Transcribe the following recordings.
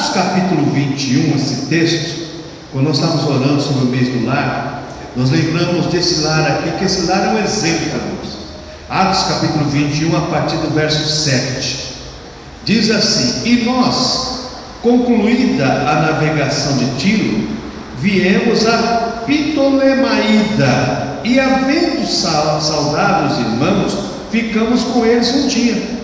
Atos capítulo 21, esse texto, quando nós estávamos orando sobre o mês do lar, nós lembramos desse lar aqui, que esse lar é um exemplo para nós. Atos capítulo 21, a partir do verso 7, diz assim: e nós, concluída a navegação de Tiro, viemos a Ptolemaida, e havendo saudado os irmãos, ficamos com eles um dia.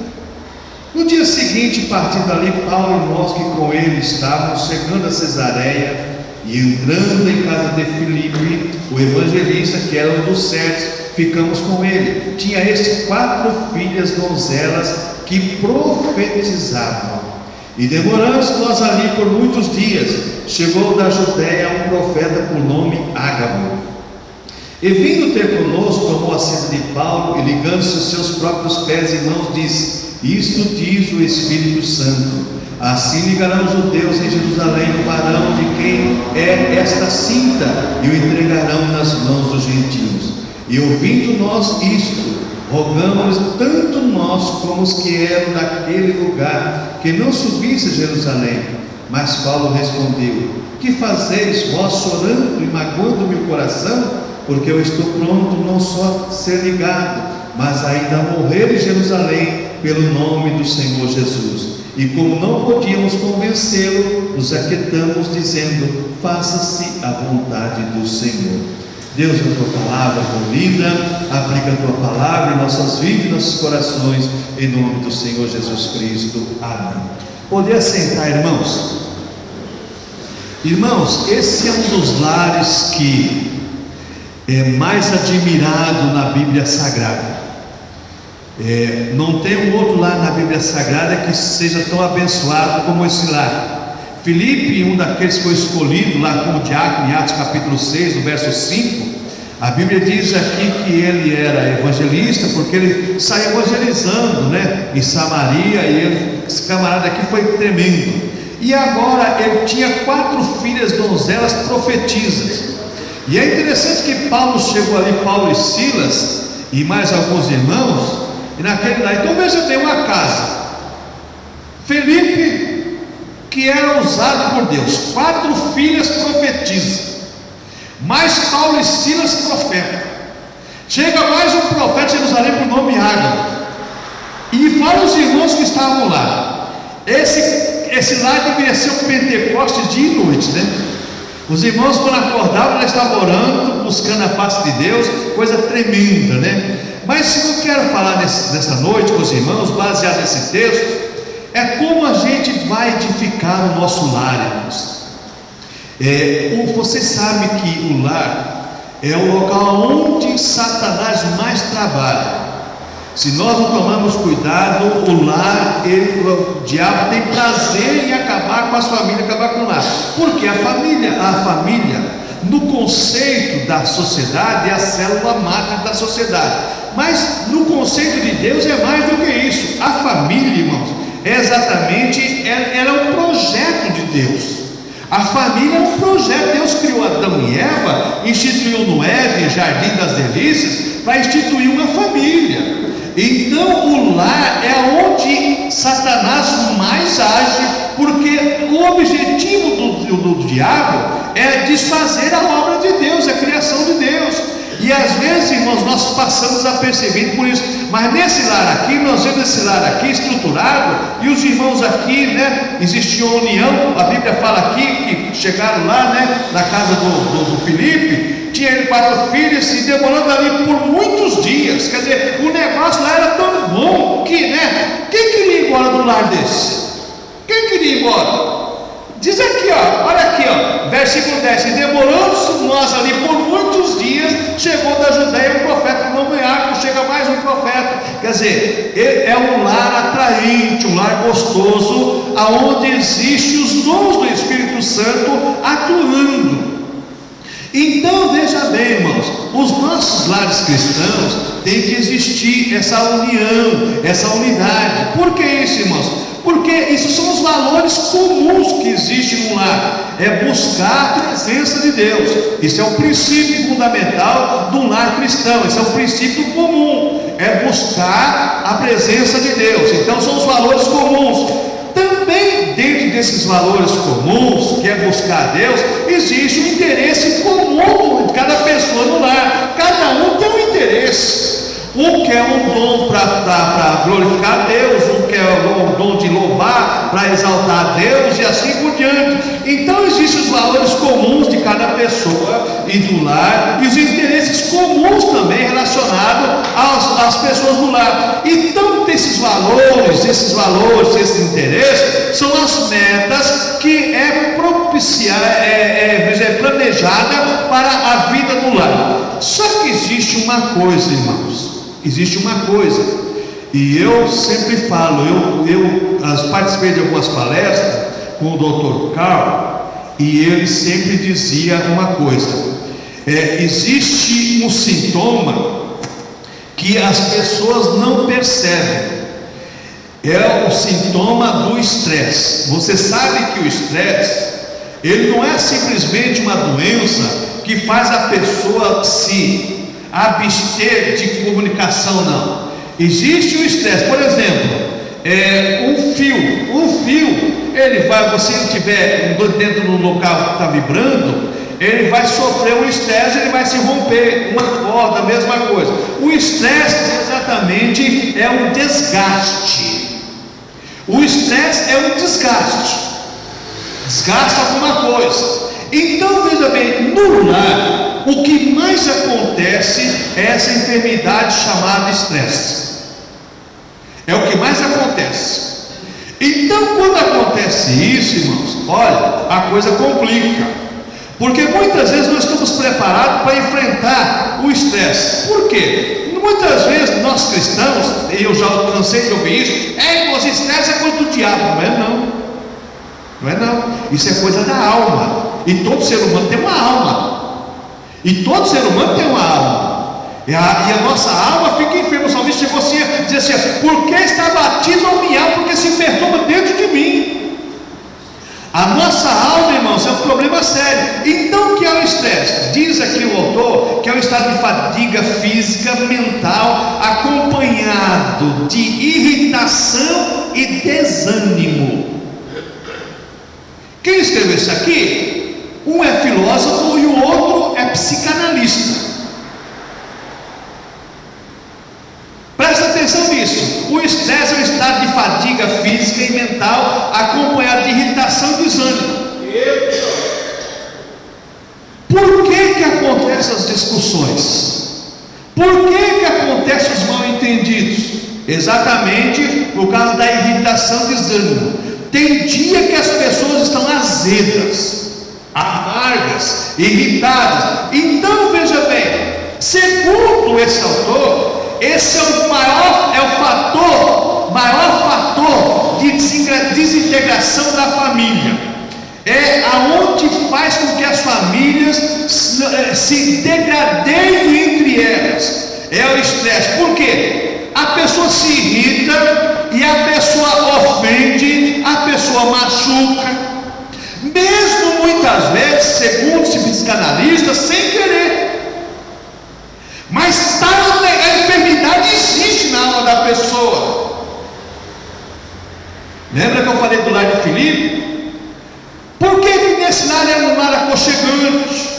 No dia seguinte, partindo dali, Paulo e nós que com ele estávamos, chegando a Cesareia, e entrando em casa de Filipe, o evangelista, que era um dos 7, ficamos com ele. Tinha este 4 filhas donzelas que profetizavam. E demoramos nós ali por muitos dias. Chegou da Judéia um profeta por nome Ágabo, e vindo ter conosco, tomou a cinta de Paulo, e ligando-se os seus próprios pés e mãos, disse: isto diz o Espírito Santo: assim ligarão os judeus em Jerusalém o varão de quem é esta cinta, e o entregarão nas mãos dos gentios. E ouvindo nós isto, rogamos tanto nós como os que eram daquele lugar, que não subisse a Jerusalém. Mas Paulo respondeu: que fazeis vós chorando e magoando-me o coração? Porque eu estou pronto não só a ser ligado, mas ainda a morrer em Jerusalém pelo nome do Senhor Jesus. E como não podíamos convencê-lo, nos aquietamos dizendo: faça-se a vontade do Senhor. Deus, a tua palavra convida, aplica a tua palavra em nossas vidas e nossos corações, em nome do Senhor Jesus Cristo. Amém. Poder sentar, irmãos. Irmãos, esse é um dos lares que é mais admirado na Bíblia Sagrada. Não tem um outro lar na Bíblia Sagrada que seja tão abençoado como esse lar. Filipe, um daqueles que foi escolhido lá como diácono, em Atos capítulo 6, no verso 5, a Bíblia diz aqui que ele era evangelista, porque ele saiu evangelizando, né, em Samaria, e esse camarada aqui foi tremendo. E agora ele tinha 4 filhas donzelas profetisas. E é interessante que Paulo chegou ali, Paulo e Silas, e mais alguns irmãos, e naquele lá, então veja, tem uma casa, Felipe, que era usado por Deus, 4 filhas profetizas, mais Paulo e Silas profeta. Chega mais um profeta de Jerusalém por nome Ágabo, e fala os irmãos que estavam lá. Esse lá deveria ser um Pentecostes dia e noite, né? Os irmãos, quando acordavam, eles estavam orando, buscando a face de Deus, coisa tremenda, né? Mas eu quero falar nessa noite com os irmãos, baseado nesse texto, é como a gente vai edificar o nosso lar, irmãos. Você sabe que o lar é o local onde Satanás mais trabalha. Se nós não tomarmos cuidado, o lar, o diabo tem prazer em acabar com as famílias, acabar com o lar. Porque a família, no conceito da sociedade, é a célula máter da sociedade. Mas no conceito de Deus é mais do que isso. A família, irmãos, era um projeto de Deus. A família é um projeto. Deus criou Adão e Eva, instituiu Noé, no Jardim das Delícias, para instituir uma família. Então o lar é onde Satanás mais age, porque o objetivo do diabo é desfazer a obra de Deus, a criação de Deus. E às vezes, irmãos, nós passamos apercebido por isso. Mas nesse lar aqui, nós vemos esse lar aqui estruturado, e os irmãos aqui, né, existia uma união. A Bíblia fala aqui que chegaram lá, né, na casa do Filipe. Tinha ele 4 filhos, e demorando ali por muitos dias. Quer dizer, o negócio lá era tão bom que, né, quem queria ir embora do lar desse? Quem queria ir embora? Diz aqui, ó, olha aqui, ó, versículo 10: e demorando nós ali por muitos dias, chegou da Judéia um profeta por nome Ágabo. Chega mais um profeta. Quer dizer, é um lar atraente, um lar gostoso, aonde existe os dons do Espírito Santo atuando. Então veja bem, irmãos, os nossos lares cristãos tem que existir essa união, essa unidade. Por que isso, irmãos? Porque isso são os valores comuns que existem no lar. É buscar a presença de Deus. Isso é o princípio fundamental do lar cristão. Esse é o princípio comum. É buscar a presença de Deus. Então são os valores comuns. também dentro desses valores comuns, que é buscar Deus, existe um interesse comum de cada pessoa no lar. Cada um tem um interesse. Um quer um dom para glorificar a Deus, um quer um dom de louvar, para exaltar a Deus, e assim por diante. Então existem os valores comuns de cada pessoa e do lar, e os interesses comuns também relacionados às pessoas do lar. Então esses valores, esses interesses, são as metas que planejada para a vida do lar. Só que existe uma coisa, irmãos. Existe uma coisa, e eu sempre falo, eu participei de algumas palestras com o Dr. Carl, e ele sempre dizia uma coisa: existe um sintoma que as pessoas não percebem, é o sintoma do estresse. Você sabe que o estresse, ele não é simplesmente uma doença que faz a pessoa se abster de comunicação, não. Existe o estresse. Por exemplo, um fio, ele vai, você estiver dentro do local que está vibrando, ele vai sofrer um estresse, ele vai se romper. Uma corda, a mesma coisa. O estresse exatamente é um desgaste. O estresse é um desgaste. Desgasta alguma coisa. Então veja bem, no lar, o que mais acontece é essa enfermidade chamada estresse. É o que mais acontece. Então quando acontece isso, irmãos, olha, a coisa complica. Porque muitas vezes nós estamos preparados para enfrentar o estresse. Por quê? Muitas vezes nós cristãos, e eu já cansei de ouvir isso, irmãos, estresse é coisa do diabo. Não é não. Não é não, isso é coisa da alma. E todo ser humano tem uma alma. E todo ser humano tem uma alma. E a nossa alma fica enferma. O salmista chegou assim, diz assim: por que está batido a minha alma? Porque se perturba dentro de mim. A nossa alma, irmãos, é um problema sério. Então o que é o estresse? Diz aqui o autor que é um estado de fadiga física, mental, acompanhado de irritação e desânimo. Quem escreveu isso aqui? Um é filósofo e o outro é psicanalista. Presta atenção nisso. O estresse é um estado de fadiga física e mental, acompanhado de irritação e desânimo. Por que acontecem as discussões? Por que acontecem os mal entendidos? Exatamente por causa da irritação e desânimo. Tem dia que as pessoas estão azedas, amargas, irritadas. Então veja bem, segundo esse autor, esse é o maior fator de desintegração da família. É aonde faz com que as famílias se degradeiem entre elas. É o estresse. Por quê? A pessoa se irrita e a pessoa ofende, a pessoa machuca, mesmo muitas vezes, segundo esse psicanalista, sem querer. Mas a enfermidade existe na alma da pessoa. Lembra que eu falei do lar de Filipe? Por que nesse lar era um lar aconchegante?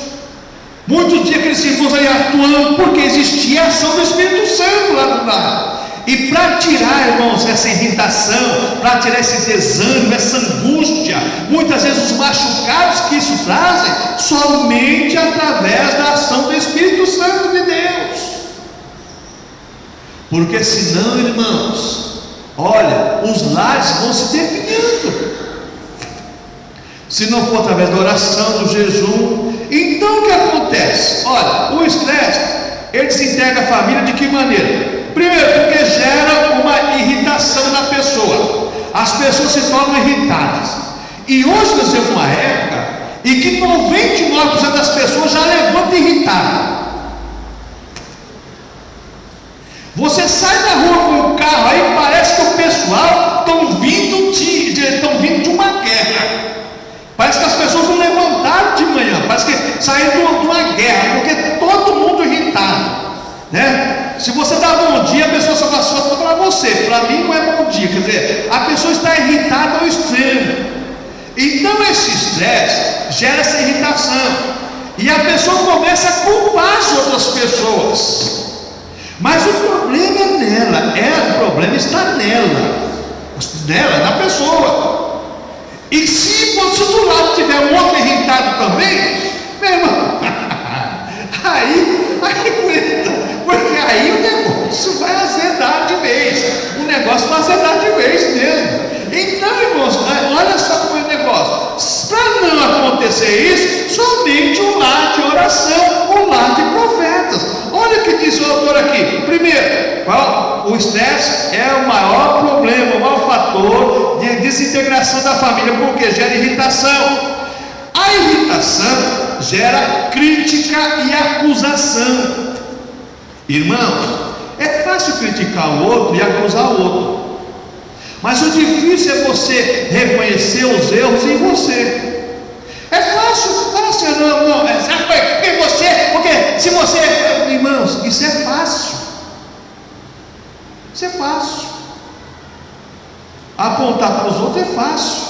Muitos dias aqueles irmãos aí atuando, porque existia a ação do Espírito Santo lá no lar. E para tirar, irmãos, essa irritação, para tirar esse desânimo, essa angústia, muitas vezes os machucados que isso trazem, somente através da ação do Espírito Santo de Deus. Porque senão, irmãos, olha, os lares vão se definhando. Se não for através da oração, do jejum. Então o que acontece? Olha, o estresse, ele desintegra a família de que maneira? Primeiro, porque gera uma irritação na pessoa. As pessoas se tornam irritadas. E hoje nós temos uma época em que 99% das pessoas já levantam irritado. Você sai na rua com o carro aí, parece que o pessoal estão vindo de uma guerra. Parece que as pessoas não levantaram de manhã, parece que saíram de uma guerra, porque todo mundo irritado, né? Se você dá bom dia, a pessoa só fala para você, para mim não é bom dia. Quer dizer, a pessoa está irritada ao extremo. Então esse estresse gera essa irritação. E a pessoa começa a culpar as outras pessoas. Mas o problema é nela, o problema está nela, na pessoa. E se do lado tiver um outro irritado também, meu irmão, porque aí o negócio vai azedar de vez. O negócio vai azedar de vez mesmo. Então, irmãos, olha só como é o negócio. Para não acontecer isso, somente um lar de oração, um lar de profetas. Olha o que diz o autor aqui. Primeiro, o estresse é o maior problema, o maior fator de desintegração da família, porque gera irritação. A irritação gera crítica e acusação. Irmãos, é fácil criticar o outro e acusar o outro, mas o difícil é você reconhecer os erros em você. É fácil, porque se você, irmãos, isso é fácil. Isso é fácil. Apontar para os outros é fácil.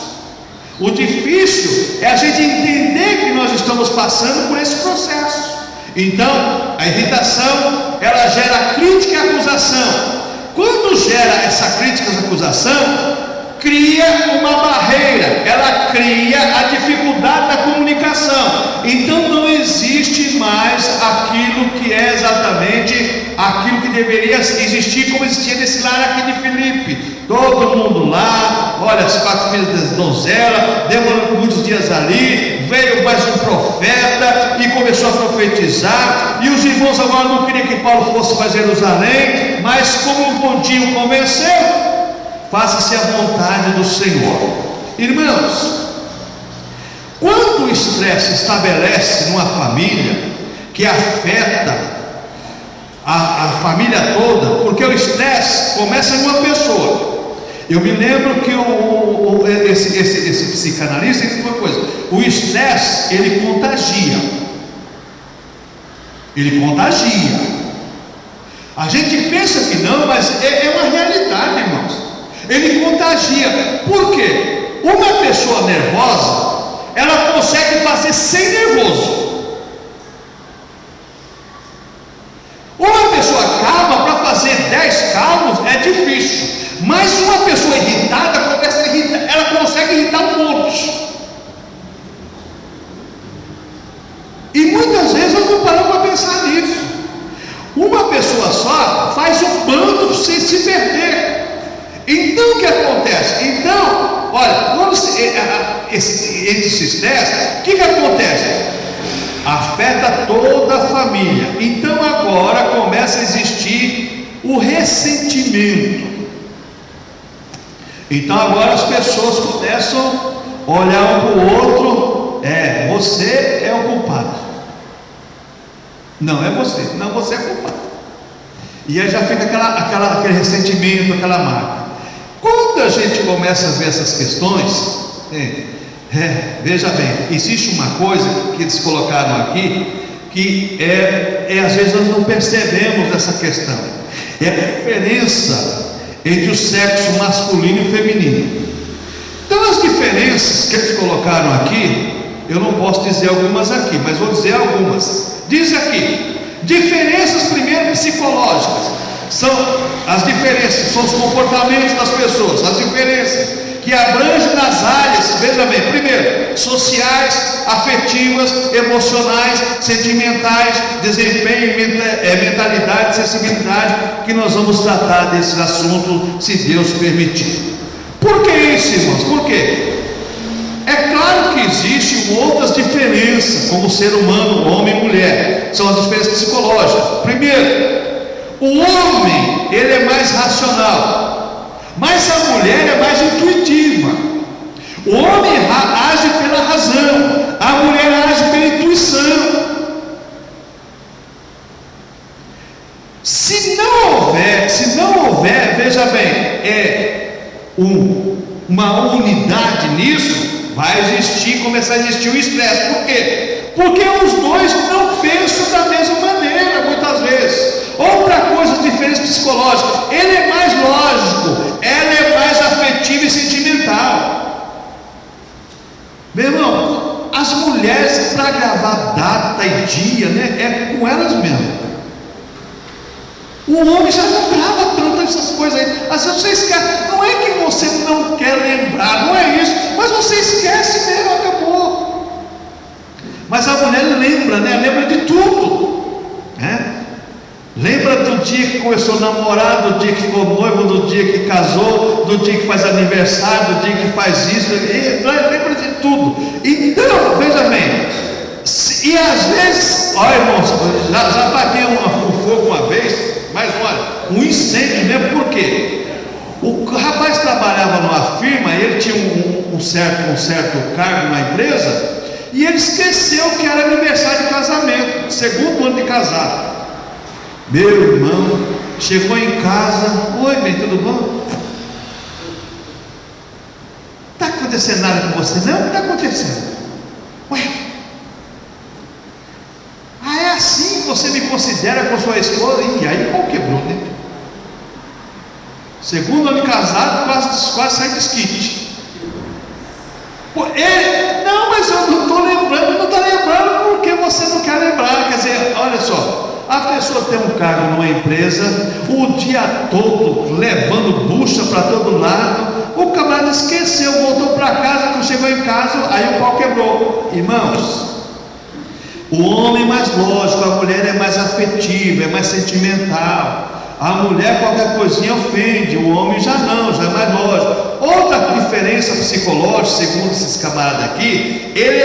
O difícil é a gente entender que nós estamos passando por esse processo. Então, a irritação, ela gera crítica e acusação. Quando gera essa crítica e acusação, cria uma barreira, ela cria a dificuldade da comunicação. Então não existe mais aquilo que é exatamente aquilo que deveria existir, como existia nesse lar aqui de Filipe. Todo mundo lá, olha, as 4 filhas da donzela, demorou muitos dias ali, veio mais um profeta e começou a profetizar, e os irmãos agora não queriam que Paulo fosse para Jerusalém, mas como um pontinho convenceu, faça-se a vontade do Senhor. Irmãos, quando o estresse estabelece numa família, que afeta a família toda, porque o estresse começa em uma pessoa. Eu me lembro que esse psicanalista disse uma coisa: o estresse, ele contagia. Ele contagia. A gente pensa que não, mas é uma realidade, irmãos. Ele contagia. Por quê? Uma pessoa nervosa, ela consegue fazer sem nervoso. Uma pessoa calma, para fazer 10 calmos é difícil. Mas uma pessoa irritada, ela consegue irritar um monte. E muitas vezes nós não paramos para pensar nisso. Uma pessoa só faz um bando sem se perder. Então o que acontece? Então, olha, quando esse estresse, o que acontece? Afeta toda a família. Então agora começa a existir o ressentimento. Então agora as pessoas começam a olhar um para o outro. Você é o culpado. Não é você, não, você é culpado. E aí já fica aquele ressentimento, aquela mágoa. Quando a gente começa a ver essas questões, veja bem, existe uma coisa que eles colocaram aqui, que às vezes nós não percebemos essa questão. É a diferença entre o sexo masculino e feminino. Então as diferenças que eles colocaram aqui, eu não posso dizer algumas aqui, mas vou dizer algumas. Diz aqui, diferenças primeiro psicológicas. São as diferenças, são os comportamentos das pessoas, as diferenças que abrangem nas áreas, veja bem, primeiro, sociais, afetivas, emocionais, sentimentais, desempenho, mentalidade, sensibilidade, que nós vamos tratar desse assunto, se Deus permitir. Por que isso, irmãos? Por quê? É claro que existem outras diferenças, como ser humano, homem e mulher, são as diferenças psicológicas. Primeiro, o homem, ele é mais racional, mas a mulher é mais intuitiva. O homem age pela razão, a mulher age pela intuição. Se não houver, veja bem, uma unidade nisso, vai começar a existir o estresse. Por quê? Porque os dois não pensam da mesma maneira, muitas vezes. Outra coisa, diferença psicológica: ele é mais lógico, ela é mais afetiva e sentimental. Meu irmão, as mulheres, para gravar data e dia, né, é com elas mesmo. O homem já não grava tanto essas coisas aí. Às vezes você esquece. Não é que você não quer lembrar, não é isso, mas você esquece mesmo, acabou. Mas a mulher lembra, né? Lembra de tudo, né? Lembra do dia que começou a namorar, do dia que ficou noivo, do dia que casou, do dia que faz aniversário, do dia que faz isso, lembra de tudo. Então, veja bem, e às vezes, olha, irmãos, já paguei um fogo uma vez, mas olha, um incêndio mesmo. Por quê? O rapaz trabalhava numa firma, ele tinha um certo cargo na empresa, e ele esqueceu que era aniversário de casamento, segundo ano de casado. Meu irmão, chegou em casa: oi, bem, tudo bom? Está acontecendo nada com você? Não, está acontecendo. Ué, é assim que você me considera com sua esposa? E aí o pau quebrou, né? Segundo ano de casado, quase sai de esquite. Não, mas eu não estou lembrando. Não está lembrando porque você não quer lembrar. Quer dizer, olha só, a pessoa tem um cargo numa empresa, o dia todo levando bucha para todo lado. O camarada esqueceu, voltou para casa. Quando chegou em casa, aí o pau quebrou. Irmãos, o homem é mais lógico, a mulher é mais afetiva, é mais sentimental. A mulher, qualquer coisinha ofende, o homem já não, já é mais lógico. Outra diferença psicológica, segundo esses camaradas aqui, ele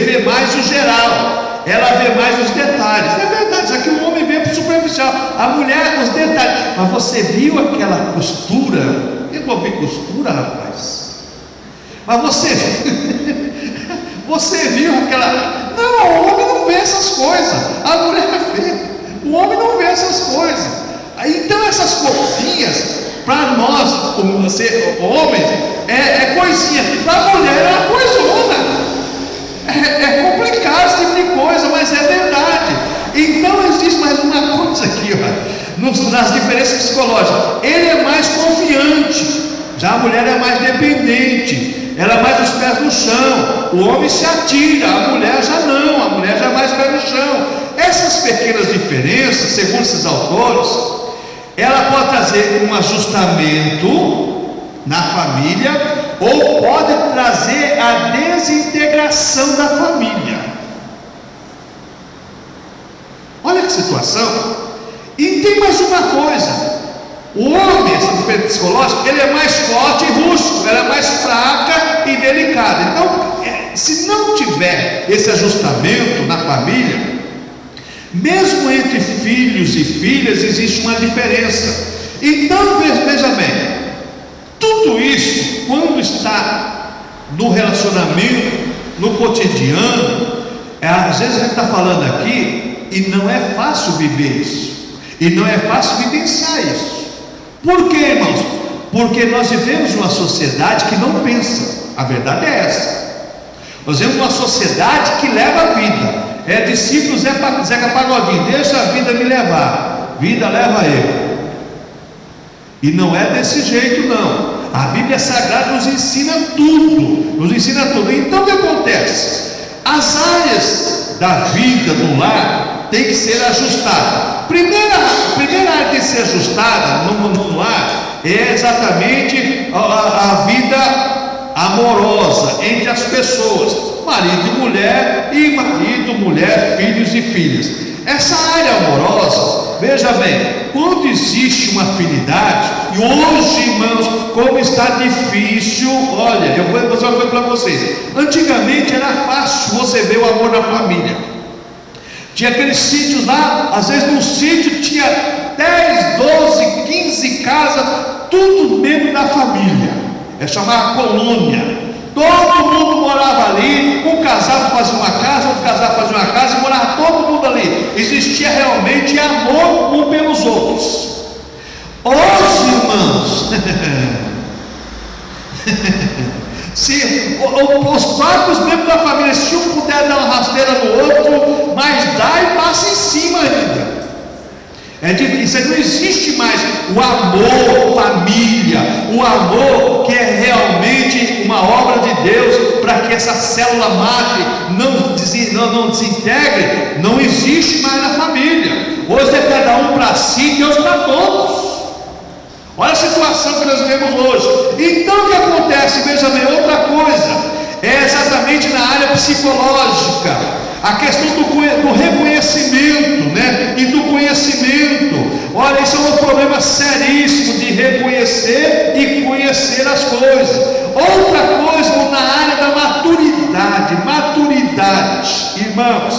vê mais o geral, ela vê mais os detalhes. É verdade, isso aqui o homem vê pro superficial, a mulher os detalhes. Mas você viu aquela costura? Eu vou ver costura, rapaz. Mas você viu aquela... Não, o homem não vê essas coisas, a mulher vê. O homem não vê essas coisas. Então essas coisinhas, para nós, como você, homens, é coisinha. Para a mulher é uma coisona. É complicado esse tipo de coisa, mas é verdade. Então existe mais uma coisa aqui, ó, nas diferenças psicológicas. Ele é mais confiante, já a mulher é mais dependente, ela é mais os pés no chão. O homem se atira, a mulher já não, a mulher já é mais pé no chão. Essas pequenas diferenças, segundo esses autores, ela pode trazer um ajustamento na família, ou pode trazer a desintegração da família. Olha que situação. E tem mais uma coisa: o homem, essa diferença psicológica, ele é mais forte e rústico, ela é mais fraca e delicada. Então, se não tiver esse ajustamento na família, mesmo entre filhos e filhas existe uma diferença. Então veja bem, tudo isso, quando está no relacionamento, no cotidiano, às vezes a gente está falando aqui e não é fácil viver isso, e não é fácil vivenciar isso. Por quê, irmãos? Porque nós vivemos uma sociedade que não pensa. A verdade é essa. Nós vivemos uma sociedade que leva a vida. É discípulo Zeca Pagodinho: deixa a vida me levar, vida leva eu. E não é desse jeito, não. A Bíblia Sagrada nos ensina tudo, nos ensina tudo. Então o que acontece? As áreas da vida do lar tem que ser ajustadas. A primeira área que tem que ser ajustada no lar é exatamente a vida amorosa entre as pessoas, marido e marido, mulher, filhos e filhas. Essa área amorosa, veja bem, quando existe uma afinidade, e hoje, irmãos, como está difícil, olha, eu vou dizer uma coisa para vocês. Antigamente era fácil você ver o amor na família. Tinha aqueles sítios lá, às vezes num sítio tinha 10, 12, 15 casas, tudo membro da família. É chamada colônia. Todo mundo morava ali, um casal fazia uma casa, outro casal fazia uma casa, e morava todo mundo ali. Existia realmente amor um pelos outros. Hoje, irmãos, se os próprios membros da família, se um puder dar uma rasteira no outro, mas dá e passa em cima ainda. Isso aí não existe mais o amor família, o amor que é realmente uma obra de Deus para que essa célula madre não desintegre. Não existe mais na família. Hoje é cada um para si, Deus para todos. Olha a situação que nós vivemos hoje. Então o que acontece? Veja bem, outra coisa é exatamente na área psicológica. A questão do reconhecimento, né? E do conhecimento. Olha, isso é um problema seríssimo de reconhecer e conhecer as coisas. Outra coisa na área da maturidade, irmãos,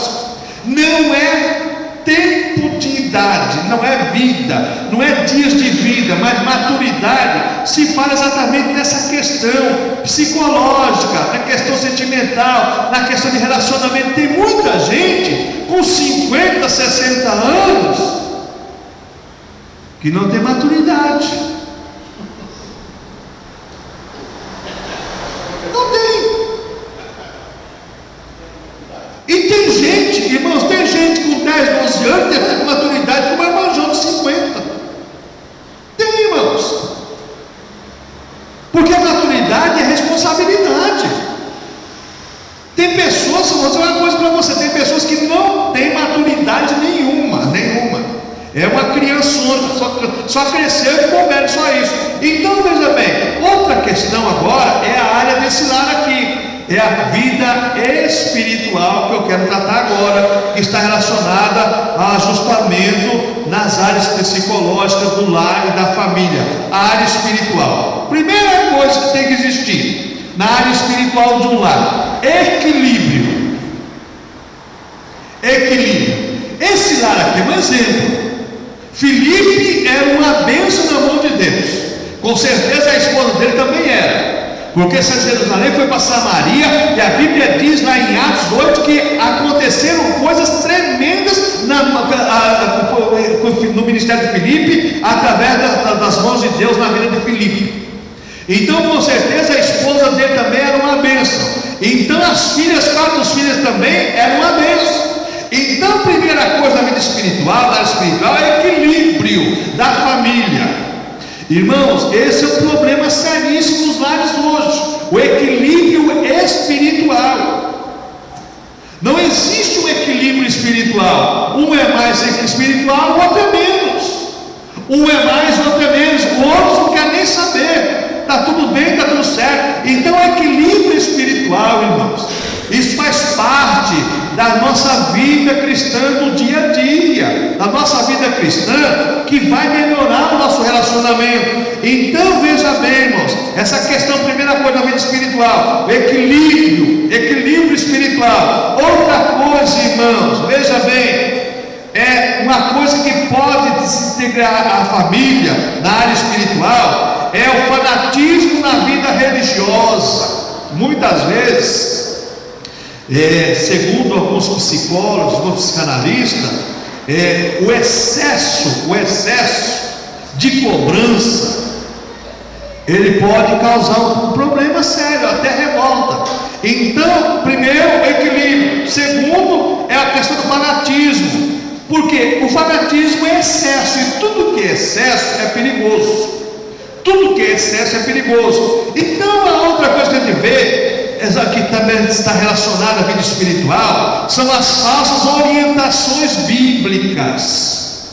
não é tempo de idade, não é vida, não é dias de vida, mas maturidade se fala exatamente nessa questão psicológica, na questão sentimental, na questão de relacionamento. Tem muita gente com 50, 60 anos que não tem maturidade. Não tem. E tem gente, irmãos, tem gente com 10, 12 anos que tem maturidade como é irmão de 50. Tem, irmãos. Porque a maturidade é responsabilidade. Tem pessoas, vou dizer uma coisa para você, tem pessoas que não têm maturidade nenhuma. É uma criançona, só cresceu e ficou velho, só isso. Então veja bem, outra questão agora é a área desse lar aqui. É a vida espiritual que eu quero tratar agora, que está relacionada ao ajustamento nas áreas psicológicas do lar e da família. A área espiritual. Primeira coisa que tem que existir na área espiritual de um lar: equilíbrio. Esse lar aqui é um exemplo. Filipe era uma bênção na mão de Deus. Com certeza a esposa dele também era. Porque Jerusalém foi para Samaria, e a Bíblia diz lá em Atos 8 que aconteceram coisas tremendas no ministério de Filipe, através das mãos de Deus na vida de Filipe. Então, com certeza, a esposa dele também era uma bênção. Então, as filhas, 4 filhas também eram uma bênção. Então, a primeira coisa na vida espiritual, da área espiritual, é equilíbrio da família. Irmãos, esse é um problema seríssimo nos lares hoje, o equilíbrio espiritual. Não existe um equilíbrio espiritual. Um é mais espiritual, o outro é menos. Um é mais, o outro é menos. O outro não quer nem saber. Está tudo bem, está tudo certo. Então, equilíbrio espiritual, irmãos, isso faz parte da nossa vida cristã do dia a dia, da nossa vida cristã, que vai melhorar o nosso relacionamento. Então veja bem, irmãos, essa questão, primeira coisa da vida espiritual, equilíbrio espiritual. Outra coisa, irmãos, veja bem, é uma coisa que pode desintegrar a família na área espiritual, é o fanatismo na vida religiosa. Muitas vezes, segundo alguns psicólogos, alguns psicanalistas, o excesso de cobrança, ele pode causar um problema sério, até revolta. Então, primeiro, o equilíbrio. Segundo, é a questão do fanatismo, porque o fanatismo é excesso, e tudo que é excesso é perigoso. Então, a outra coisa que a gente vê, que também está relacionada à vida espiritual, são as falsas orientações bíblicas.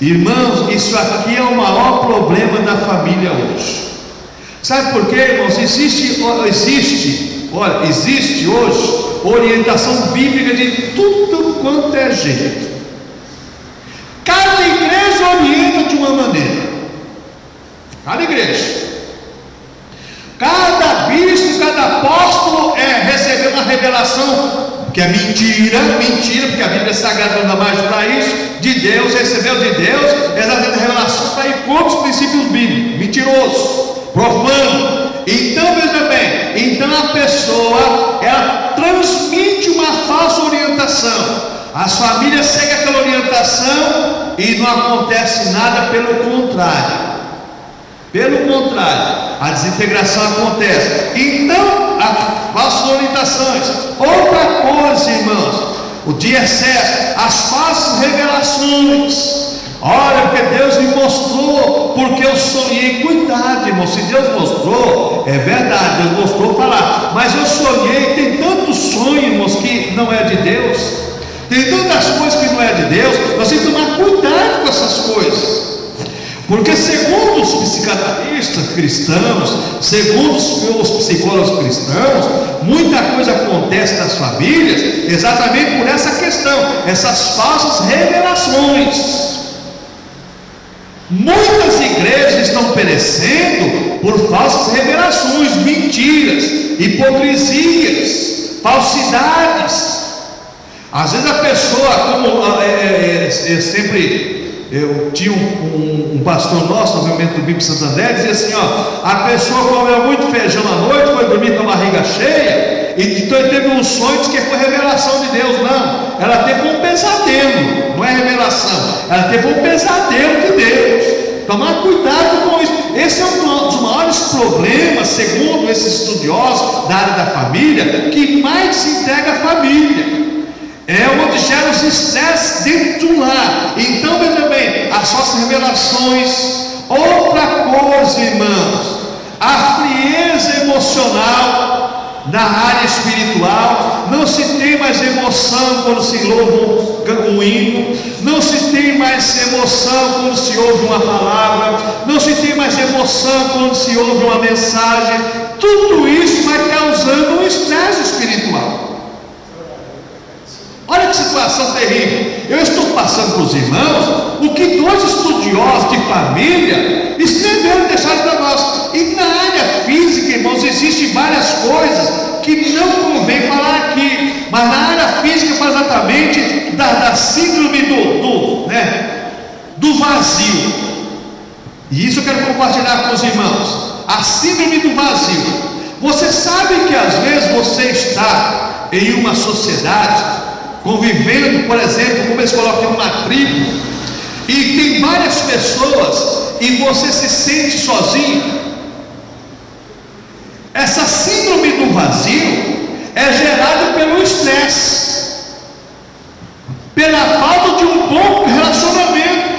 Irmãos, isso aqui é o maior problema da família hoje. Sabe por quê, irmãos? Existe hoje orientação bíblica de tudo quanto é jeito. Cada igreja orienta de uma maneira. Cada igreja. Cada bispo, cada apóstolo recebeu uma revelação que é mentira, porque a Bíblia Sagrada não dá mais para isso, de Deus, recebeu de Deus, exatamente a revelação para ir contra os princípios bíblicos, mentiroso, profano. Então veja bem, a pessoa, ela transmite uma falsa orientação, as famílias seguem aquela orientação e não acontece nada, pelo contrário, a desintegração acontece. Então, as falsas orientações. Outra coisa, irmãos, o dia é certo, as falsas revelações. Olha, porque Deus me mostrou, porque eu sonhei. Cuidado, irmão, se Deus mostrou, é verdade, Deus mostrou falar, mas eu sonhei. Tem tantos sonhos, irmãos, que não é de Deus, tem tantas coisas que não é de Deus. Nós temos que tomar cuidado com essas coisas, porque segundo os psicanalistas cristãos, segundo os psicólogos cristãos, muita coisa acontece nas famílias exatamente por essa questão, essas falsas revelações. Muitas igrejas estão perecendo por falsas revelações, mentiras, hipocrisias, falsidades. Às vezes a pessoa, como eu tinha um pastor nosso no movimento do Bíblia Santander, dizia assim: a pessoa comeu muito feijão à noite, foi dormir com a barriga cheia, e então ele teve um sonho que foi revelação de Deus. Não, ela teve um pesadelo, não é revelação, ela teve um pesadelo de Deus. Tomar cuidado com isso. Esse é um dos maiores problemas, segundo esses estudiosos da área da família, que mais se entrega à família. É onde gera os estresses dentro do lar. Então, veja bem, as falsas revelações. Outra coisa, irmãos, a frieza emocional na área espiritual. Não se tem mais emoção quando se louva um hino, não se tem mais emoção quando se ouve uma palavra, não se tem mais emoção quando se ouve uma mensagem. Tudo isso vai causando um estresse espiritual. Olha que situação terrível. Eu estou passando para os irmãos o que dois estudiosos de família escreveram e deixaram para nós. E na área física, irmãos, existem várias coisas que não convém falar aqui, mas na área física fala exatamente da síndrome do vazio. E isso eu quero compartilhar com os irmãos. A síndrome do vazio. Você sabe que às vezes você está em uma sociedade convivendo, por exemplo, como eles colocam em uma tribo, e tem várias pessoas e você se sente sozinho. Essa síndrome do vazio é gerada pelo estresse, pela falta de um bom relacionamento,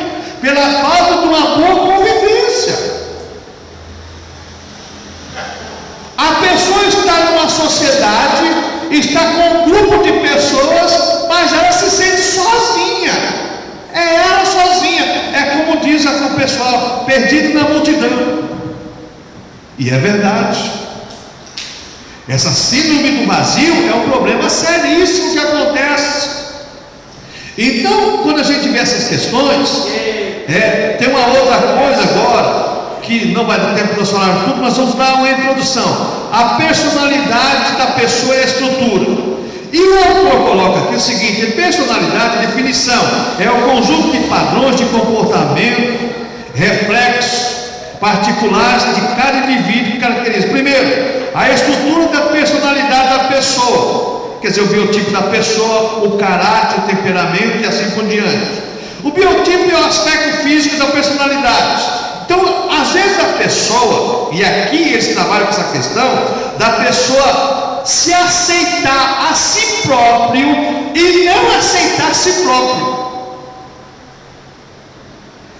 pela falta de uma boa convivência. A pessoa está numa sociedade, está com um grupo de pessoas, mas ela se sente sozinha. É ela sozinha. É como diz o pessoal, perdido na multidão. E é verdade. Essa síndrome do vazio é um problema seríssimo que acontece. Então, quando a gente vê essas questões, tem uma outra coisa agora, que não vai dar tempo para nós falar tudo, mas vamos dar uma introdução. A personalidade da pessoa é a estrutura. E o autor coloca aqui o seguinte: personalidade, definição, é o conjunto de padrões de comportamento, reflexos particulares de cada indivíduo que caracteriza. Primeiro, a estrutura da personalidade da pessoa, quer dizer, o biotipo da pessoa, o caráter, o temperamento e assim por diante. O biotipo é o aspecto físico da personalidade. Então, às vezes a pessoa, e aqui eles trabalham com essa questão, da pessoa se aceitar a si próprio e não aceitar a si próprio.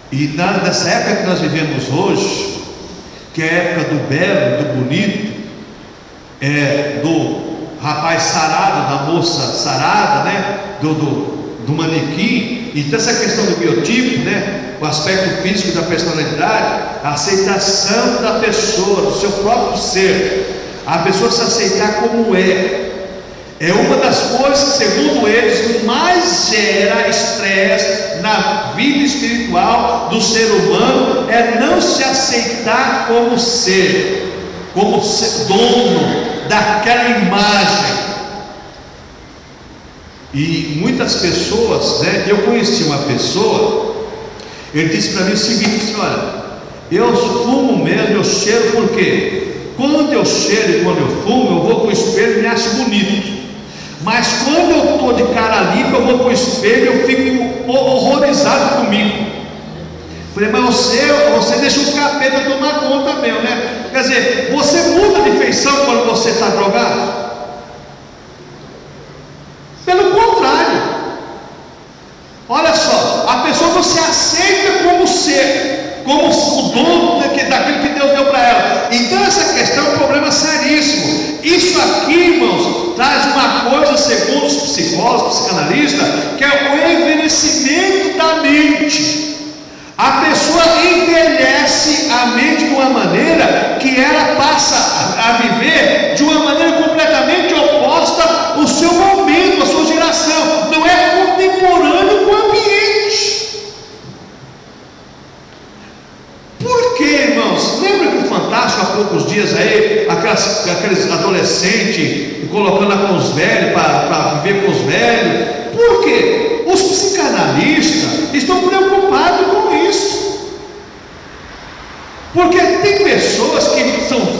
E nessa época que nós vivemos hoje, que é a época do belo, do bonito, do rapaz sarado, da moça sarada, né? do manequim, então essa questão do biotipo, né? O aspecto físico da personalidade, a aceitação da pessoa, do seu próprio ser, a pessoa se aceitar como é uma das coisas, segundo eles, que mais gera estresse na vida espiritual do ser humano, é não se aceitar como ser dono daquela imagem. E muitas pessoas, né? Eu conheci uma pessoa, ele disse para mim o seguinte: olha, eu fumo mesmo, eu cheiro, por quê? Quando eu cheiro e quando eu fumo, eu vou para o espelho e me acho bonito. Mas quando eu estou de cara limpa, eu vou para o espelho e eu fico horrorizado comigo. Falei, mas você deixa o capeta tomar conta mesmo, né? Quer dizer, você muda de feição quando você está drogado? Pelo contrário, aqui, irmãos, traz uma coisa, segundo os psicólogos, psicanalistas, que é o envelhecimento da mente. A pessoa envelhece a mente de uma maneira que ela passa a viver de uma maneira completamente oposta ao seu momento, à sua geração. Não é contemporâneo com o ambiente. Por quê, irmãos? Lembra que o Fantástico, há poucos dias aí, aqueles adolescentes colocando com os velhos, para viver com os velhos? Por quê? Os psicanalistas estão preocupados com isso. Porque tem pessoas que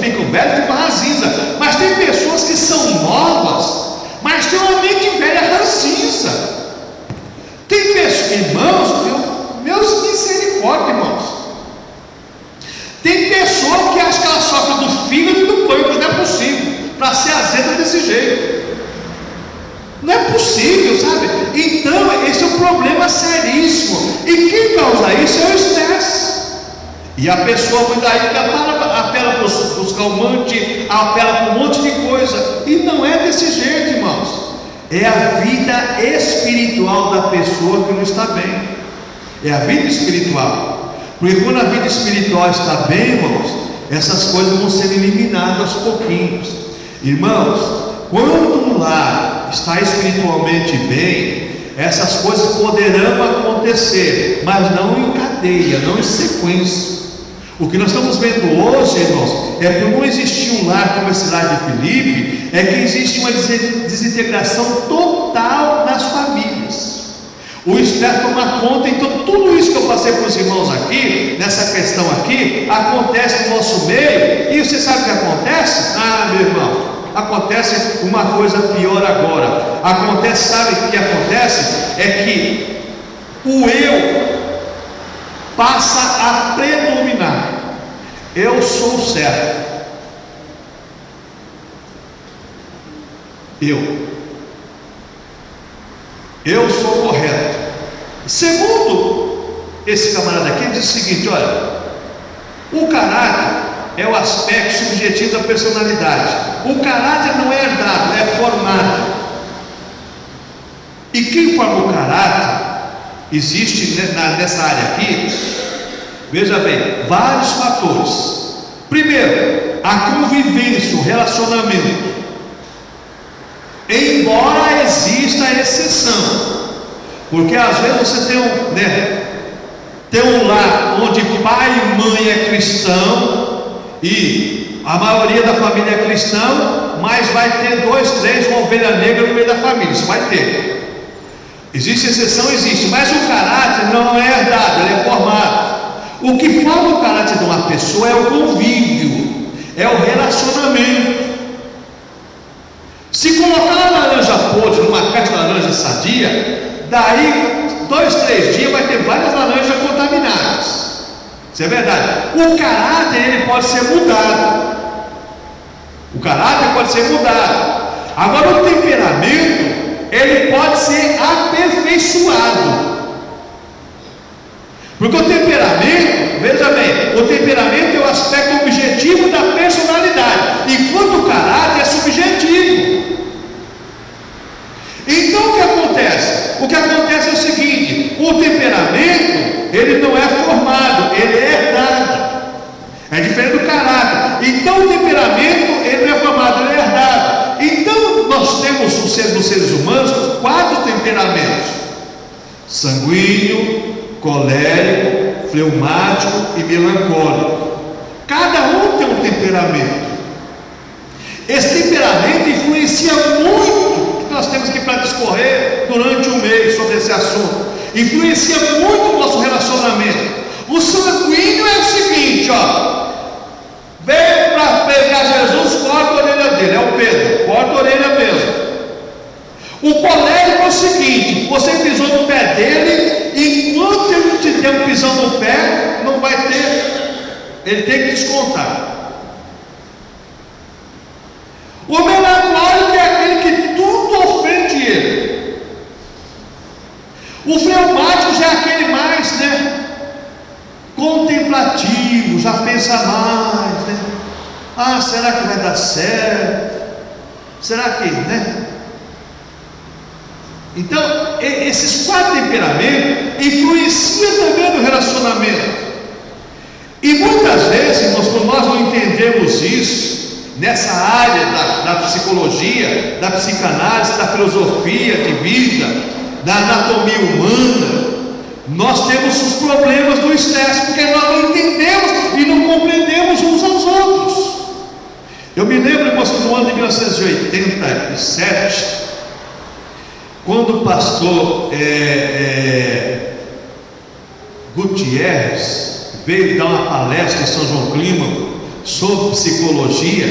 ficam velhas de barra cinza, mas tem pessoas que são novas, mas têm uma mente velha ranzinza. Tem pessoas, irmãos, meus misericórdia, irmãos. Tem pessoa que acha que ela sofre do fígado e do pâncreas, não é possível, para ser azeda desse jeito. Não é possível, sabe? Então, esse é um problema seríssimo. E quem causa isso é o estresse. E a pessoa muitas vezes apela para os calmantes, apela para um monte de coisa. E não é desse jeito, irmãos. É a vida espiritual da pessoa que não está bem. É a vida espiritual. Porque quando a vida espiritual está bem, irmãos, essas coisas vão ser eliminadas aos pouquinhos. Irmãos, quando um lar está espiritualmente bem, essas coisas poderão acontecer, mas não em cadeia, não em sequência. O que nós estamos vendo hoje, irmãos, é que não existia um lar como esse lar de Filipe, é que existe uma desintegração total nas famílias. O estresse toma conta. Então tudo isso que eu passei para os irmãos aqui, nessa questão aqui, acontece no nosso meio. E você sabe o que acontece? Meu irmão, acontece uma coisa pior agora. Acontece, sabe o que acontece? É que o eu passa a predominar. Eu sou certo. Eu sou correto. Segundo esse camarada aqui, ele diz o seguinte: olha, o caráter é o aspecto subjetivo da personalidade. O caráter não é herdado, é formado. E quem forma o caráter, existe nessa área aqui, veja bem, vários fatores. Primeiro, a convivência, o relacionamento. Embora exista exceção, porque às vezes você tem um lar onde pai e mãe é cristão e a maioria da família é cristão, mas vai ter 2, 3, uma ovelha negra no meio da família. Isso vai ter. Existe exceção, existe, mas o caráter não é herdado, ele é formado. O que forma o caráter de uma pessoa é o convívio, é o relacionamento. Se colocar uma laranja podre numa caixa de laranja sadia, daí 2, 3 dias vai ter várias laranjas contaminadas. Isso é verdade. O caráter, ele pode ser mudado. O caráter pode ser mudado. Agora o temperamento, ele pode ser aperfeiçoado. Porque o temperamento, veja bem, o temperamento é o aspecto objetivo da personalidade, enquanto o caráter é subjetivo. Então o que acontece? O que acontece é o seguinte: o temperamento, ele não é formado, ele é herdado. É diferente do caráter. Então o temperamento, ele não é formado, ele é herdado. Então nós temos nos seres humanos 4 temperamentos: sanguíneo, colérico, fleumático e melancólico. Cada um tem um temperamento. Esse temperamento influencia muito, que nós temos que para discorrer durante um mês sobre esse assunto. Influencia muito o nosso relacionamento. O sanguíneo é o seguinte, veio para pegar Jesus, corta a orelha dele, é o Pedro, corta a orelha mesmo. O colérico é o seguinte: você pisou no pé dele, enquanto ele não te der um pisão no pé, não vai ter, ele tem que descontar. O melancólico é aquele que tudo ofende ele. O fleumático já é aquele mais, contemplativo, já pensa mais, será que vai dar certo? Será que, né? Então, esses 4 temperamentos influenciam também no relacionamento. E muitas vezes, quando nós não entendemos isso, nessa área da psicologia, da psicanálise, da filosofia de vida, da anatomia humana, nós temos os problemas do estresse, porque nós não entendemos e não compreendemos uns aos outros. Eu me lembro, irmãos, que no ano de 1987, quando o pastor Gutierrez veio dar uma palestra em São João Clímaco sobre psicologia,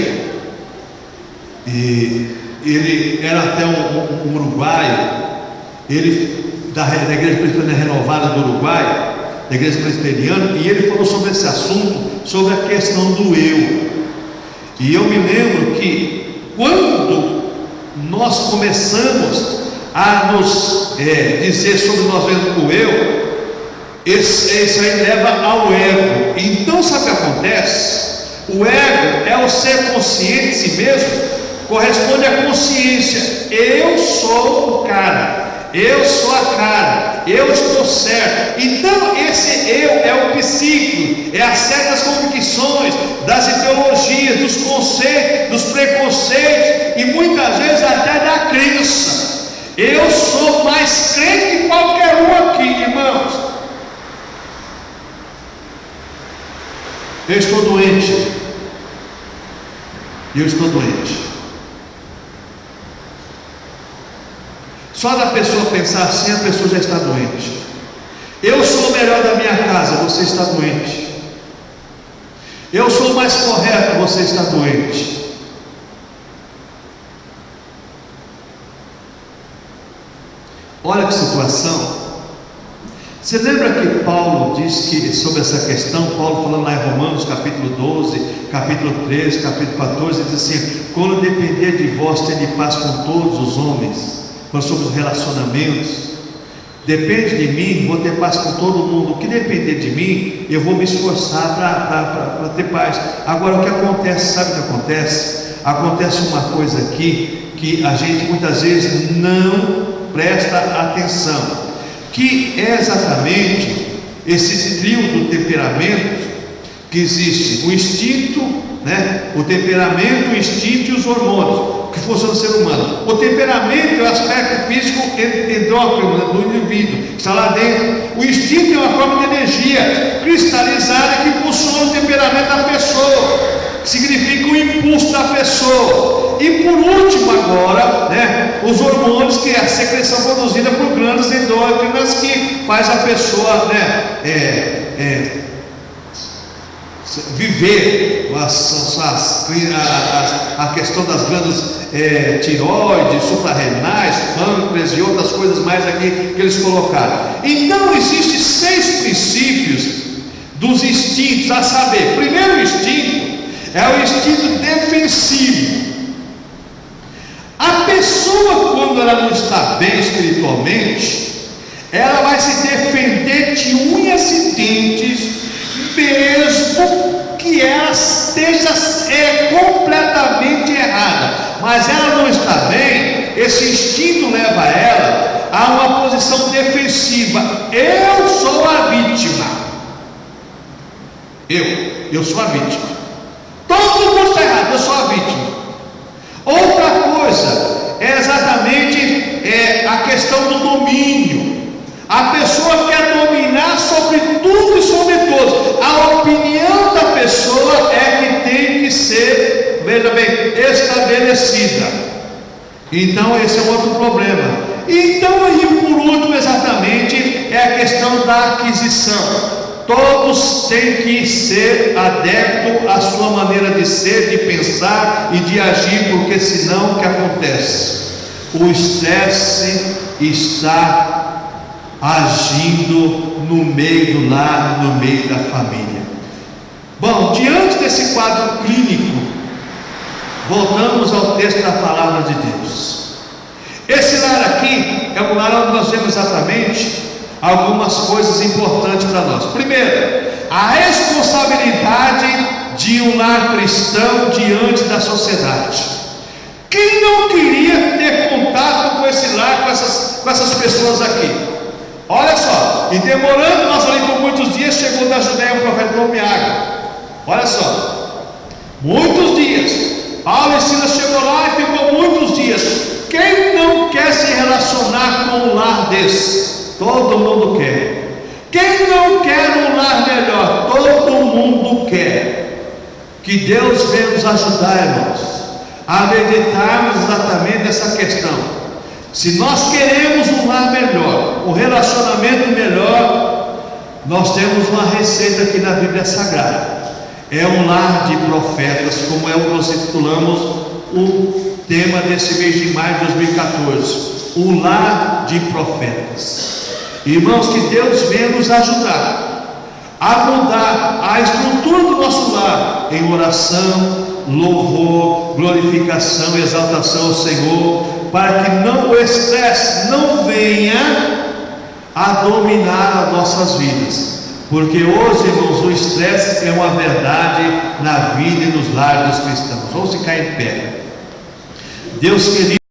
e ele era até um uruguaio, ele da Igreja Presbiteriana Renovada do Uruguai, da Igreja Presbiteriana, e ele falou sobre esse assunto, sobre a questão do eu. E eu me lembro que quando nós começamos a nos dizer sobre nós mesmos o eu, isso aí leva ao ego. Então sabe o que acontece? O ego é o ser consciente de si mesmo, corresponde à consciência. Eu sou o cara, eu sou a cara, eu estou certo. Então esse eu é o psíquico, é as certas convicções, das ideologias, dos conceitos, dos preconceitos e muitas vezes até da crença. Eu sou mais crente que qualquer um aqui, irmãos. Eu estou doente. Eu estou doente. Só da pessoa pensar assim, a pessoa já está doente. Eu sou o melhor da minha casa, você está doente. Eu sou o mais correto, você está doente. Olha que situação. Você lembra que Paulo diz que sobre essa questão, Paulo falando lá em Romanos capítulo 12, capítulo 13, capítulo 14, diz assim: quando depender de vós, tende paz com todos os homens. Nós somos relacionamentos. Depende de mim, vou ter paz com todo mundo. O que depender de mim, eu vou me esforçar para ter paz. Agora o que acontece, sabe o que acontece? Acontece uma coisa aqui que a gente muitas vezes não presta atenção, que é exatamente esse trio do temperamento que existe: o instinto, né? O temperamento, o instinto e os hormônios que funcionam no ser humano. O temperamento é o aspecto físico endócrino do indivíduo, está lá dentro. O instinto é uma forma de energia cristalizada que impulsiona o temperamento da pessoa, que significa o impulso da pessoa. E por último agora, né, os hormônios, que é a secreção produzida por glândulas endócrinas, que faz a pessoa, né, viver a questão das glândulas tireoides, suprarrenais, pâncreas e outras coisas mais aqui que eles colocaram. Então existem 6 princípios dos instintos, a saber: primeiro instinto é o instinto defensivo. A pessoa, quando ela não está bem espiritualmente, ela vai se defender de unhas e dentes, mesmo que ela esteja completamente errada. Mas ela não está bem, esse instinto leva ela a uma posição defensiva. Eu sou a vítima. Eu sou a vítima. Todo mundo está errado, eu sou a vítima. Outra coisa é exatamente a questão do domínio. A pessoa quer dominar sobre tudo e sobre todos. A opinião da pessoa é que tem que ser, veja bem, estabelecida. Então esse é um outro problema. Então aí por último exatamente é a questão da aquisição. Todos têm que ser adeptos à sua maneira de ser, de pensar e de agir, porque senão o que acontece? O estresse está agindo no meio do lar, no meio da família. Bom, diante desse quadro clínico, voltamos ao texto da palavra de Deus. Esse lar aqui é um lar onde nós vemos exatamente algumas coisas importantes para nós. Primeiro, a responsabilidade de um lar cristão diante da sociedade. Quem não queria ter contato com esse lar, com essas pessoas aqui? Olha só, e demorando nós ali por muitos dias, chegou da Judéia o profeta nome Ágabo. Olha só, muitos dias. Paulo e Silas chegou lá e ficou muitos dias. Quem não quer se relacionar com um lar desse? Todo mundo quer. Quem não quer um lar melhor? Todo mundo quer. Que Deus venha nos ajudar, irmãos, a meditarmos exatamente nessa questão. Se nós queremos um lar melhor, um relacionamento melhor, nós temos uma receita aqui na Bíblia Sagrada. É um lar de profetas, como é o que nós titulamos o tema desse mês de maio de 2014, o lar de profetas. Irmãos, que Deus venha nos ajudar a mudar a estrutura do nosso lar em oração, louvor, glorificação e exaltação ao Senhor, para que o estresse não venha a dominar as nossas vidas. Porque hoje, irmãos, o estresse é uma verdade na vida e nos lares dos cristãos. Vamos ficar em pé. Deus querido.